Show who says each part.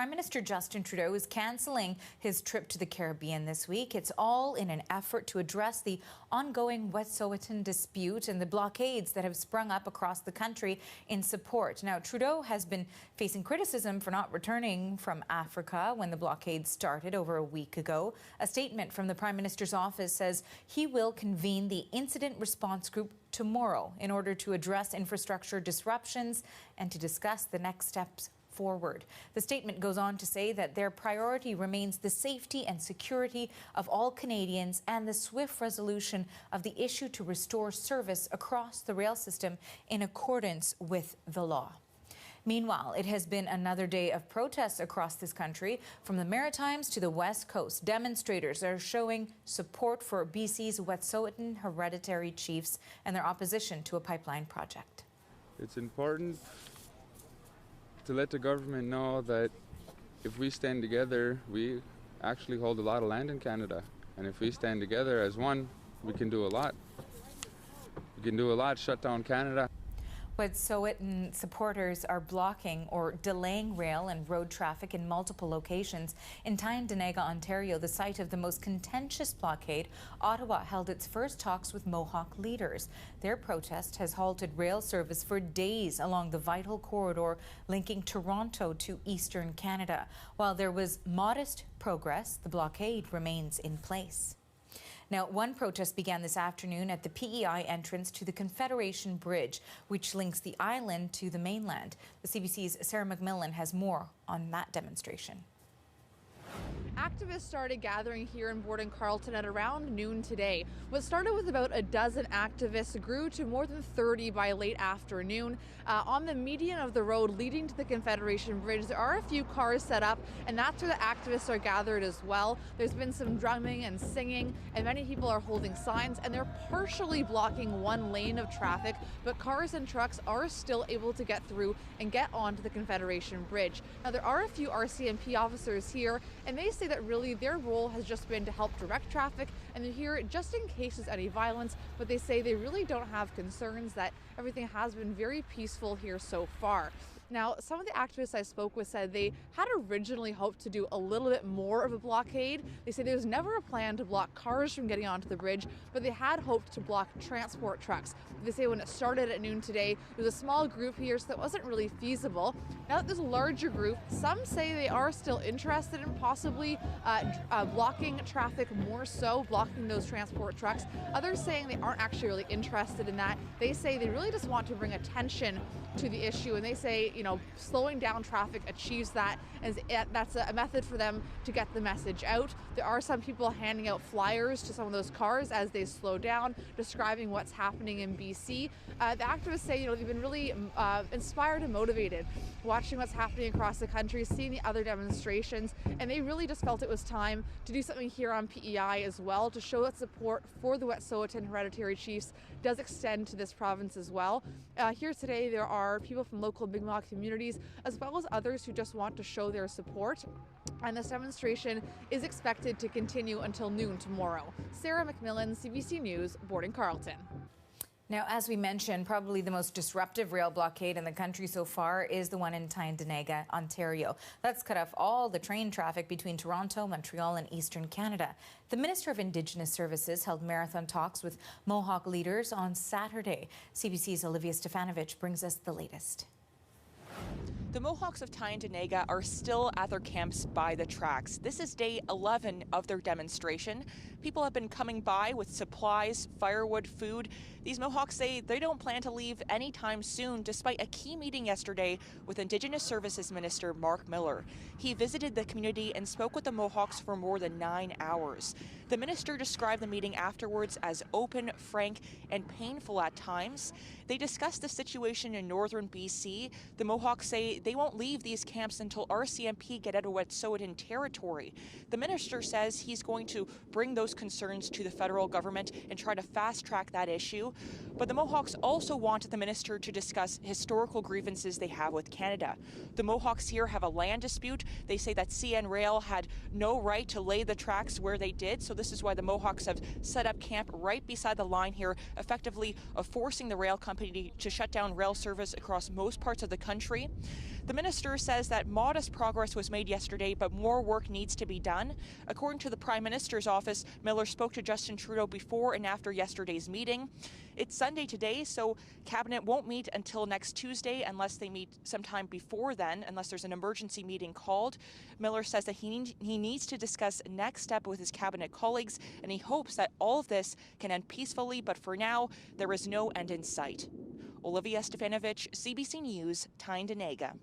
Speaker 1: Prime Minister Justin Trudeau is cancelling his trip to the Caribbean this week. It's all in an effort to address the ongoing Wet'suwet'en dispute and the blockades that have sprung up across the country in support. Now, Trudeau has been facing criticism for not returning from Africa when the blockade started over a week ago. A statement from the Prime Minister's office says he will convene the Incident Response Group tomorrow in order to address infrastructure disruptions and to discuss the next steps forward. The statement goes on to say that their priority remains the safety and security of all Canadians and the swift resolution of the issue to restore service across the rail system in accordance with the law. Meanwhile, it has been another day of protests across this country. From the Maritimes to the West Coast, demonstrators are showing support for BC's Wet'suwet'en hereditary chiefs and their opposition to a pipeline project.
Speaker 2: It's important to let the government know that if we stand together, we actually hold a lot of land in Canada. And if we stand together as one, we can do a lot. We can do a lot, shut down Canada.
Speaker 1: Wet'suwet'en supporters are blocking or delaying rail and road traffic in multiple locations. In Tyendinaga, Ontario, the site of the most contentious blockade, Ottawa held its first talks with Mohawk leaders. Their protest has halted rail service for days along the vital corridor linking Toronto to eastern Canada. While there was modest progress, the blockade remains in place. Now, one protest began this afternoon at the PEI entrance to the Confederation Bridge, which links the island to the mainland. The CBC's Sarah McMillan has more on that demonstration.
Speaker 3: Activists started gathering here in Borden Carleton at around noon today. What started with about a dozen activists grew to more than 30 by late afternoon. On the median of the road leading to the Confederation Bridge, there are a few cars set up, and that's where the activists are gathered as well. There's been some drumming and singing, and many people are holding signs, and they're partially blocking one lane of traffic, but cars and trucks are still able to get through and get onto the Confederation Bridge. Now, there are a few RCMP officers here, and they say that really their role has just been to help direct traffic, and they're here just in case there's any violence, but they say they really don't have concerns, that everything has been very peaceful here so far. Now, some of the activists I spoke with said they had originally hoped to do a little bit more of a blockade. They say there was never a plan to block cars from getting onto the bridge, but they had hoped to block transport trucks. They say when it started at noon today, there was a small group here, so that wasn't really feasible. Now that there's a larger group, some say they are still interested in possibly blocking traffic more so, blocking those transport trucks. Others saying they aren't actually really interested in that. They say they really just want to bring attention to the issue, and they say, slowing down traffic achieves that, and that's a method for them to get the message out. There are some people handing out flyers to some of those cars as they slow down, describing what's happening in BC. The activists say, they've been really inspired and motivated watching what's happening across the country, seeing the other demonstrations, and they really just felt it was time to do something here on PEI as well, to show that support for the Wet'suwet'en hereditary chiefs does extend to this province as well. Here today, there are people from local Mi'kmaq communities, as well as others who just want to show their support. And this demonstration is expected to continue until noon tomorrow. Sarah McMillan, CBC News, Borden Carleton.
Speaker 1: Now, as we mentioned, probably the most disruptive rail blockade in the country so far is the one in Tyendinaga, Ontario. That's cut off all the train traffic between Toronto, Montreal and eastern Canada. The Minister of Indigenous Services held marathon talks with Mohawk leaders on Saturday. CBC's Olivia Stefanovich brings us the latest.
Speaker 4: The Mohawks of Tyendinaga are still at their camps by the tracks. This is day 11 of their demonstration. People have been coming by with supplies, firewood, food. These Mohawks say they don't plan to leave anytime soon, despite a key meeting yesterday with Indigenous Services Minister Mark Miller. He visited the community and spoke with the Mohawks for more than 9 hours. The minister described the meeting afterwards as open, frank, and painful at times. They discussed the situation in northern BC. The Mohawks say they won't leave these camps until RCMP get out of Wet'suwet'en territory. The minister says he's going to bring those concerns to the federal government and try to fast track that issue. But the Mohawks also wanted the minister to discuss historical grievances they have with Canada. The Mohawks here have a land dispute. They say that CN Rail had no right to lay the tracks where they did, so this is why the Mohawks have set up camp right beside the line here, effectively forcing the rail company to shut down rail service across most parts of the country. The minister says that modest progress was made yesterday, but more work needs to be done. According to the Prime Minister's office, Miller spoke to Justin Trudeau before and after yesterday's meeting. It's Sunday today, so Cabinet won't meet until next Tuesday unless they meet sometime before then, unless there's an emergency meeting called. Miller says that he needs to discuss next step with his Cabinet colleagues, and he hopes that all of this can end peacefully, but for now, there is no end in sight. Olivia Stefanovic, CBC News, Tyne Dainega.